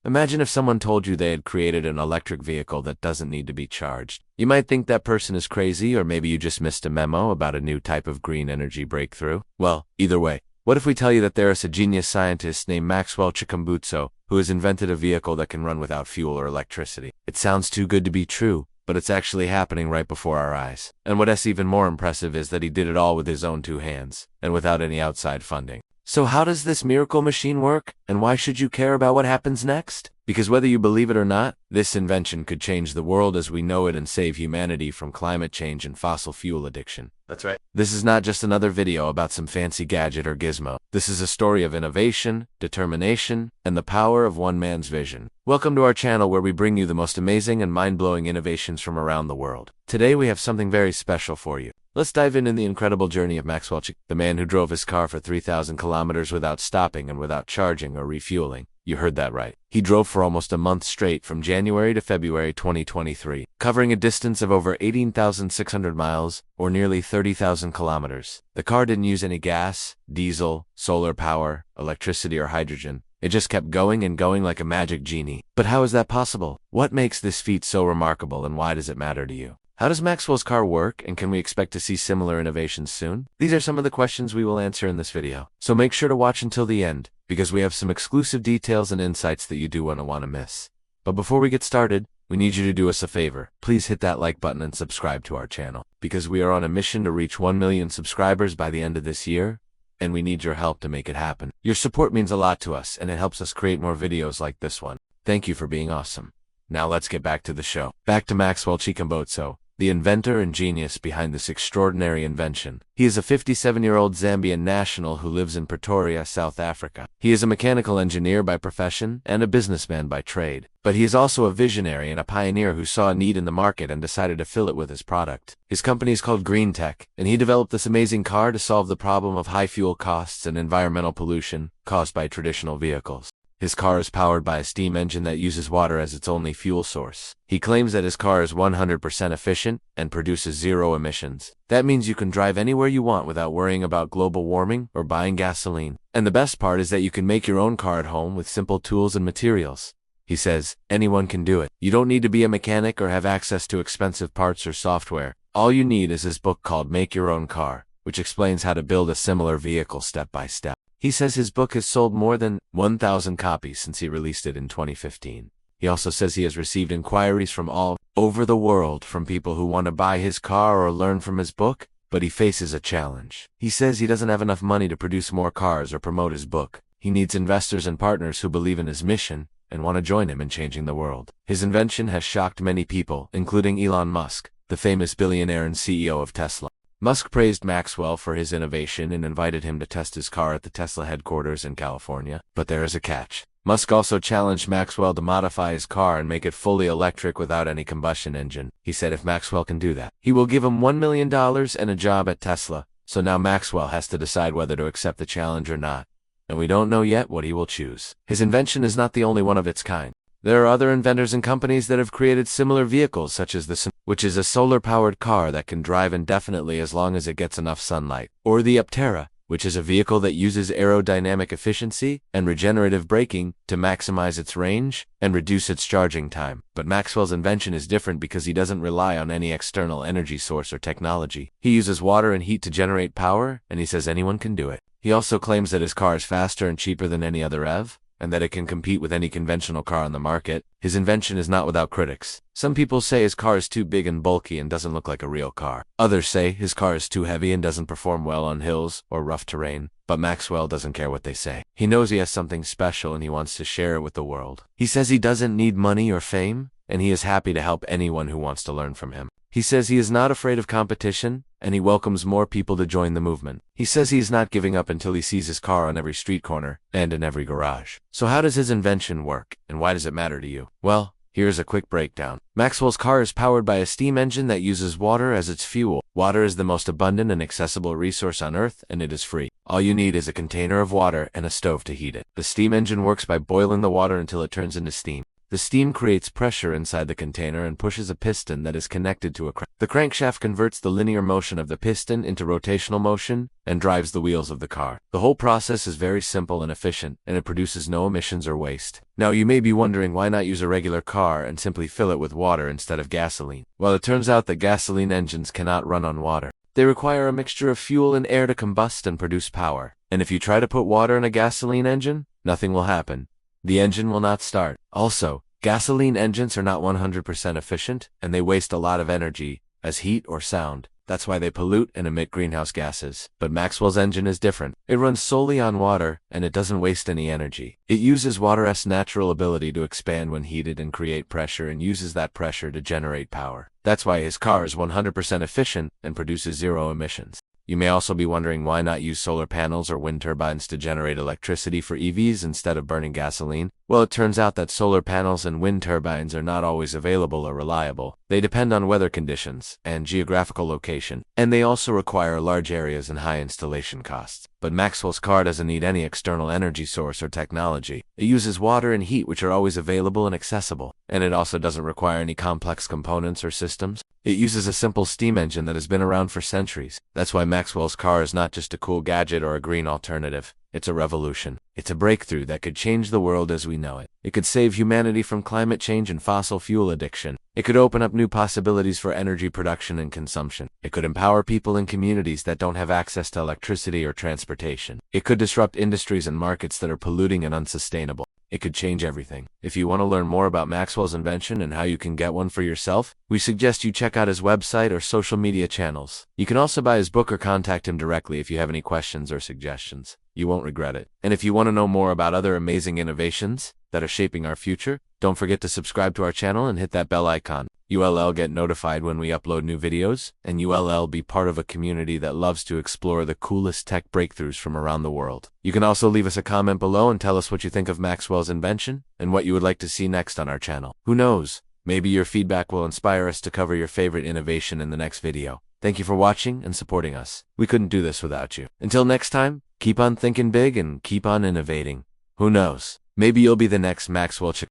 Imagine if someone told you they had created an electric vehicle that doesn't need to be charged. You might think that person is crazy, or maybe you just missed a memo about a new type of green energy breakthrough. Well, either way, what if we tell you that there is a genius scientist named Maxwell Chimbotsuki who has invented a vehicle that can run without fuel or electricity? It sounds too good to be true, but it's actually happening right before our eyes. And what's even more impressive is that he did it all with his own two hands, and without any outside funding. So how does this miracle machine work, and why should you care about what happens next? Because whether you believe it or not, this invention could change the world as we know it and save humanity from climate change and fossil fuel addiction. That's right. This is not just another video about some fancy gadget or gizmo. This is a story of innovation, determination, and the power of one man's vision. Welcome to our channel where we bring you the most amazing and mind-blowing innovations from around the world. Today we have something very special for you. Let's dive in the incredible journey of Maxwell Chimbotsuki, the man who drove his car for 3,000 kilometers without stopping and without charging or refueling. You heard that right. He drove for almost a month straight from January to February 2023, covering a distance of over 18,600 miles, or nearly 30,000 kilometers. The car didn't use any gas, diesel, solar power, electricity, or hydrogen. It just kept going and going like a magic genie. But how is that possible? What makes this feat so remarkable, and why does it matter to you? How does Maxwell's car work, and can we expect to see similar innovations soon? These are some of the questions we will answer in this video. So make sure to watch until the end, because we have some exclusive details and insights that you do want to miss. But before we get started, we need you to do us a favor. Please hit that like button and subscribe to our channel, because we are on a mission to reach 1 million subscribers by the end of this year, and we need your help to make it happen. Your support means a lot to us, and it helps us create more videos like this one. Thank you for being awesome. Now let's get back to the show. Back to Maxwell Chimbotsuki, the inventor and genius behind this extraordinary invention. He is a 57-year-old Zambian national who lives in Pretoria, South Africa. He is a mechanical engineer by profession and a businessman by trade. But he is also a visionary and a pioneer who saw a need in the market and decided to fill it with his product. His company is called Green Tech, and he developed this amazing car to solve the problem of high fuel costs and environmental pollution caused by traditional vehicles. His car is powered by a steam engine that uses water as its only fuel source. He claims that his car is 100% efficient and produces zero emissions. That means you can drive anywhere you want without worrying about global warming or buying gasoline. And the best part is that you can make your own car at home with simple tools and materials. He says, anyone can do it. You don't need to be a mechanic or have access to expensive parts or software. All you need is his book called Make Your Own Car, which explains how to build a similar vehicle step by step. He says his book has sold more than 1,000 copies since he released it in 2015. He also says he has received inquiries from all over the world from people who want to buy his car or learn from his book, but he faces a challenge. He says he doesn't have enough money to produce more cars or promote his book. He needs investors and partners who believe in his mission and want to join him in changing the world. His invention has shocked many people, including Elon Musk, the famous billionaire and CEO of Tesla. Musk praised Maxwell for his innovation and invited him to test his car at the Tesla headquarters in California. But there is a catch. Musk also challenged Maxwell to modify his car and make it fully electric without any combustion engine. He said if Maxwell can do that, he will give him $1 million and a job at Tesla. So now Maxwell has to decide whether to accept the challenge or not. And we don't know yet what he will choose. His invention is not the only one of its kind. There are other inventors and companies that have created similar vehicles, such as the which is a solar-powered car that can drive indefinitely as long as it gets enough sunlight, or the Aptera, which is a vehicle that uses aerodynamic efficiency and regenerative braking to maximize its range and reduce its charging time. But Maxwell's invention is different because he doesn't rely on any external energy source or technology. He uses water and heat to generate power, and he says anyone can do it. He also claims that his car is faster and cheaper than any other EV, and that it can compete with any conventional car on the market. His invention is not without critics. Some people say his car is too big and bulky and doesn't look like a real car. Others say his car is too heavy and doesn't perform well on hills or rough terrain. But Maxwell doesn't care what they say. He knows he has something special and he wants to share it with the world. He says he doesn't need money or fame, and he is happy to help anyone who wants to learn from him. He says he is not afraid of competition, and he welcomes more people to join the movement. He says he is not giving up until he sees his car on every street corner and in every garage. So how does his invention work, and why does it matter to you? Well, here's a quick breakdown. Maxwell's car is powered by a steam engine that uses water as its fuel. Water is the most abundant and accessible resource on Earth, and it is free. All you need is a container of water and a stove to heat it. The steam engine works by boiling the water until it turns into steam. The steam creates pressure inside the container and pushes a piston that is connected to a crank. The crankshaft converts the linear motion of the piston into rotational motion and drives the wheels of the car. The whole process is very simple and efficient, and it produces no emissions or waste. Now, you may be wondering why not use a regular car and simply fill it with water instead of gasoline. Well, it turns out that gasoline engines cannot run on water. They require a mixture of fuel and air to combust and produce power. And if you try to put water in a gasoline engine, nothing will happen. The engine will not start. Also, gasoline engines are not 100% efficient, and they waste a lot of energy, as heat or sound. That's why they pollute and emit greenhouse gases. But Maxwell's engine is different. It runs solely on water, and it doesn't waste any energy. It uses water's natural ability to expand when heated and create pressure, and uses that pressure to generate power. That's why his car is 100% efficient and produces zero emissions. You may also be wondering why not use solar panels or wind turbines to generate electricity for EVs instead of burning gasoline. Well, it turns out that solar panels and wind turbines are not always available or reliable. They depend on weather conditions and geographical location, and they also require large areas and high installation costs. But Maxwell's car doesn't need any external energy source or technology. It uses water and heat, which are always available and accessible. And it also doesn't require any complex components or systems. It uses a simple steam engine that has been around for centuries. That's why Maxwell's car is not just a cool gadget or a green alternative. It's a revolution. It's a breakthrough that could change the world as we know it. It could save humanity from climate change and fossil fuel addiction. It could open up new possibilities for energy production and consumption. It could empower people in communities that don't have access to electricity or transportation. It could disrupt industries and markets that are polluting and unsustainable. It could change everything. If you want to learn more about Maxwell's invention and how you can get one for yourself, we suggest you check out his website or social media channels. You can also buy his book or contact him directly if you have any questions or suggestions. You won't regret it. And if you want to know more about other amazing innovations that are shaping our future, don't forget to subscribe to our channel and hit that bell icon. ULL get notified when we upload new videos, and ULL be part of a community that loves to explore the coolest tech breakthroughs from around the world. You can also leave us a comment below and tell us what you think of Maxwell's invention and what you would like to see next on our channel. Who knows? Maybe your feedback will inspire us to cover your favorite innovation in the next video. Thank you for watching and supporting us. We couldn't do this without you. Until next time, keep on thinking big and keep on innovating. Who knows? Maybe you'll be the next Maxwell Chimbotsuki.